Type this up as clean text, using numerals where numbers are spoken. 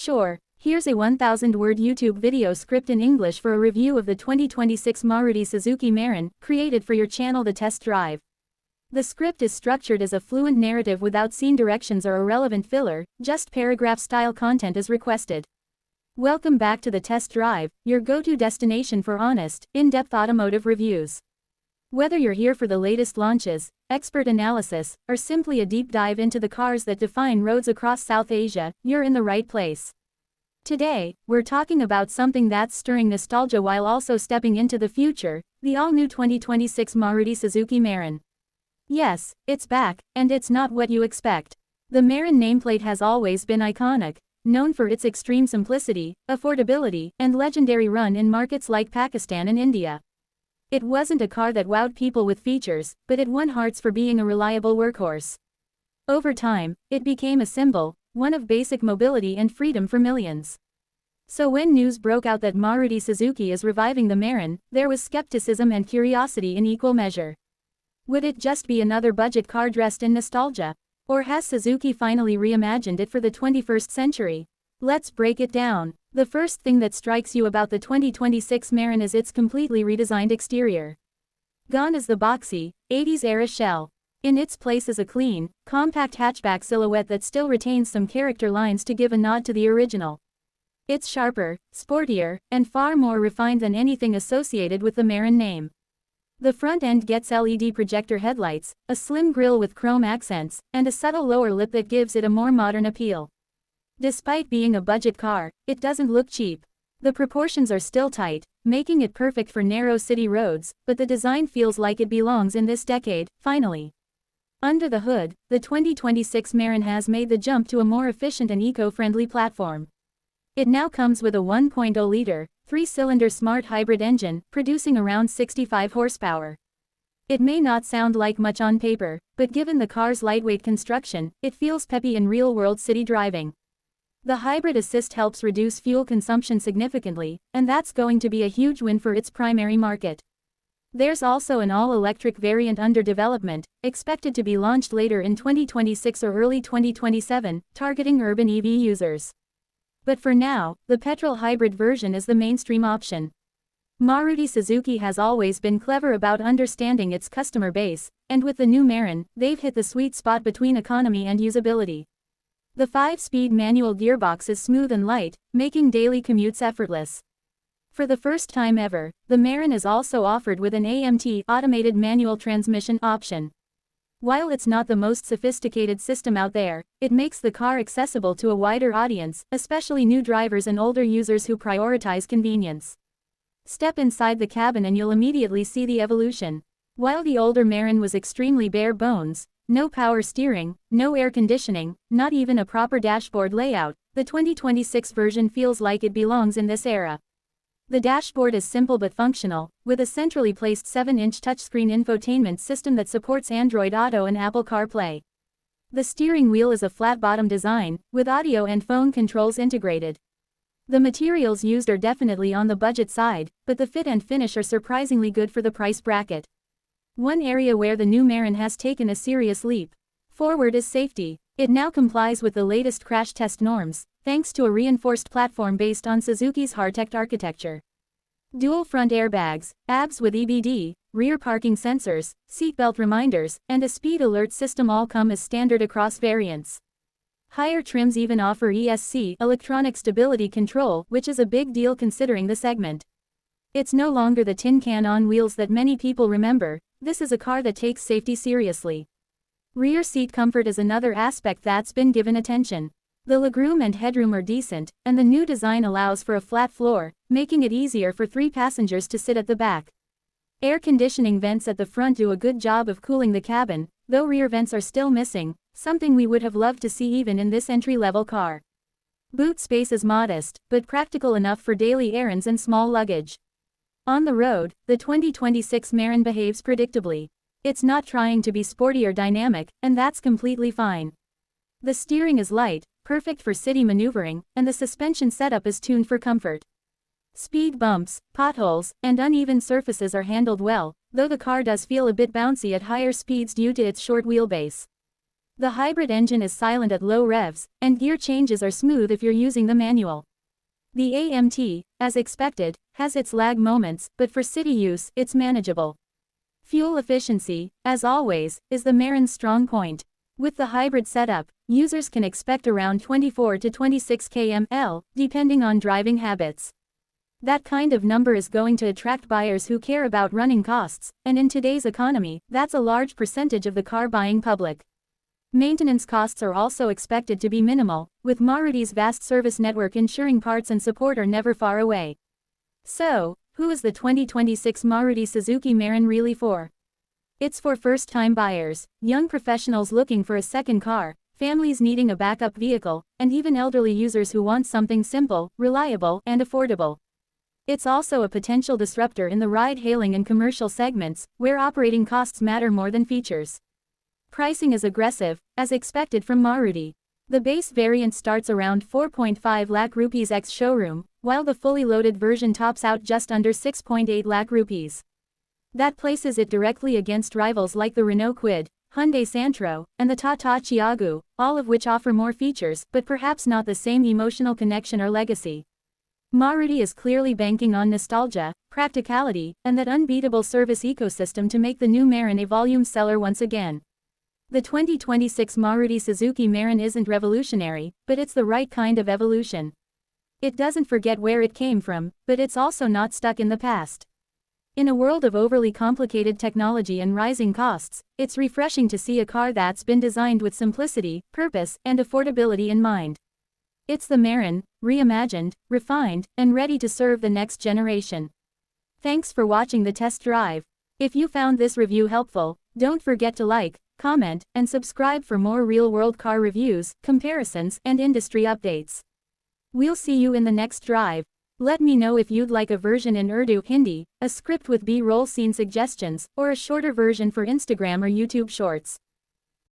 Sure, here's a 1,000-word YouTube video script in English for a review of the 2026 Maruti Suzuki Mehran, created for your channel The Test Drive. The script is structured as a fluent narrative without scene directions or irrelevant filler, just paragraph-style content as requested. Welcome back to The Test Drive, your go-to destination for honest, in-depth automotive reviews. Whether you're here for the latest launches, expert analysis, or simply a deep dive into the cars that define roads across South Asia, you're in the right place. Today, we're talking about something that's stirring nostalgia while also stepping into the future, the all-new 2026 Maruti Suzuki Mehran. Yes, it's back, and it's not what you expect. The Mehran nameplate has always been iconic, known for its extreme simplicity, affordability, and legendary run in markets like Pakistan and India. It wasn't a car that wowed people with features, but it won hearts for being a reliable workhorse. Over time, it became a symbol, one of basic mobility and freedom for millions. So when news broke out that Maruti Suzuki is reviving the Mehran, there was skepticism and curiosity in equal measure. Would it just be another budget car dressed in nostalgia? Or has Suzuki finally reimagined it for the 21st century? Let's break it down. The first thing that strikes you about the 2026 Mehran is its completely redesigned exterior. Gone is the boxy, 80s-era shell. In its place is a clean, compact hatchback silhouette that still retains some character lines to give a nod to the original. It's sharper, sportier, and far more refined than anything associated with the Mehran name. The front end gets LED projector headlights, a slim grille with chrome accents, and a subtle lower lip that gives it a more modern appeal. Despite being a budget car, it doesn't look cheap. The proportions are still tight, making it perfect for narrow city roads, but the design feels like it belongs in this decade, finally. Under the hood, the 2026 Mehran has made the jump to a more efficient and eco-friendly platform. It now comes with a 1.0-liter, 3-cylinder smart hybrid engine, producing around 65 horsepower. It may not sound like much on paper, but given the car's lightweight construction, it feels peppy in real-world city driving. The hybrid assist helps reduce fuel consumption significantly, and that's going to be a huge win for its primary market. There's also an all-electric variant under development, expected to be launched later in 2026 or early 2027, targeting urban EV users. But for now, the petrol hybrid version is the mainstream option. Maruti Suzuki has always been clever about understanding its customer base, and with the new Mehran, they've hit the sweet spot between economy and usability. The 5-speed manual gearbox is smooth and light, making daily commutes effortless. For the first time ever, the Mehran is also offered with an AMT automated manual transmission option. While it's not the most sophisticated system out there, it makes the car accessible to a wider audience, especially new drivers and older users who prioritize convenience. Step inside the cabin and you'll immediately see the evolution. While the older Mehran was extremely bare bones, no power steering, no air conditioning, not even a proper dashboard layout, the 2026 version feels like it belongs in this era. The dashboard is simple but functional, with a centrally placed 7-inch touchscreen infotainment system that supports Android Auto and Apple CarPlay. The steering wheel is a flat-bottom design, with audio and phone controls integrated. The materials used are definitely on the budget side, but the fit and finish are surprisingly good for the price bracket. One area where the new Mehran has taken a serious leap forward is safety. It now complies with the latest crash test norms, thanks to a reinforced platform based on Suzuki's hard-tech architecture. Dual front airbags, ABS with EBD, rear parking sensors, seatbelt reminders, and a speed alert system all come as standard across variants. Higher trims even offer ESC, electronic stability control, which is a big deal considering the segment. It's no longer the tin can on wheels that many people remember. This is a car that takes safety seriously. Rear seat comfort is another aspect that's been given attention. The legroom and headroom are decent, and the new design allows for a flat floor, making it easier for 3 passengers to sit at the back. Air conditioning vents at the front do a good job of cooling the cabin, though rear vents are still missing, something we would have loved to see even in this entry-level car. Boot space is modest, but practical enough for daily errands and small luggage. On the road, the 2026 Mehran behaves predictably. It's not trying to be sporty or dynamic, and that's completely fine. The steering is light, perfect for city maneuvering, and the suspension setup is tuned for comfort. Speed bumps, potholes, and uneven surfaces are handled well, though the car does feel a bit bouncy at higher speeds due to its short wheelbase. The hybrid engine is silent at low revs, and gear changes are smooth if you're using the manual. The AMT, as expected, has its lag moments, but for city use, it's manageable. Fuel efficiency, as always, is the Mehran's strong point. With the hybrid setup, users can expect around 24 to 26 km/h, depending on driving habits. That kind of number is going to attract buyers who care about running costs, and in today's economy, that's a large percentage of the car buying public. Maintenance costs are also expected to be minimal, with Maruti's vast service network ensuring parts and support are never far away. So, who is the 2026 Maruti Suzuki Mehran really for? It's for first-time buyers, young professionals looking for a second car, families needing a backup vehicle, and even elderly users who want something simple, reliable, and affordable. It's also a potential disruptor in the ride-hailing and commercial segments, where operating costs matter more than features. Pricing is aggressive, as expected from Maruti. The base variant starts around 4.5 lakh rupees ex-showroom, while the fully loaded version tops out just under 6.8 lakh rupees. That places it directly against rivals like the Renault Kwid, Hyundai Santro, and the Tata Tiago, all of which offer more features but perhaps not the same emotional connection or legacy. Maruti is clearly banking on nostalgia, practicality, and that unbeatable service ecosystem to make the new Mehran a volume seller once again. The 2026 Maruti Suzuki Mehran isn't revolutionary, but it's the right kind of evolution. It doesn't forget where it came from, but it's also not stuck in the past. In a world of overly complicated technology and rising costs, it's refreshing to see a car that's been designed with simplicity, purpose, and affordability in mind. It's the Mehran, reimagined, refined, and ready to serve the next generation. Thanks for watching the test drive. If you found this review helpful, don't forget to like, comment, and subscribe for more real-world car reviews, comparisons, and industry updates. We'll see you in the next drive. Let me know if you'd like a version in Urdu, Hindi, a script with B-roll scene suggestions, or a shorter version for Instagram or YouTube Shorts.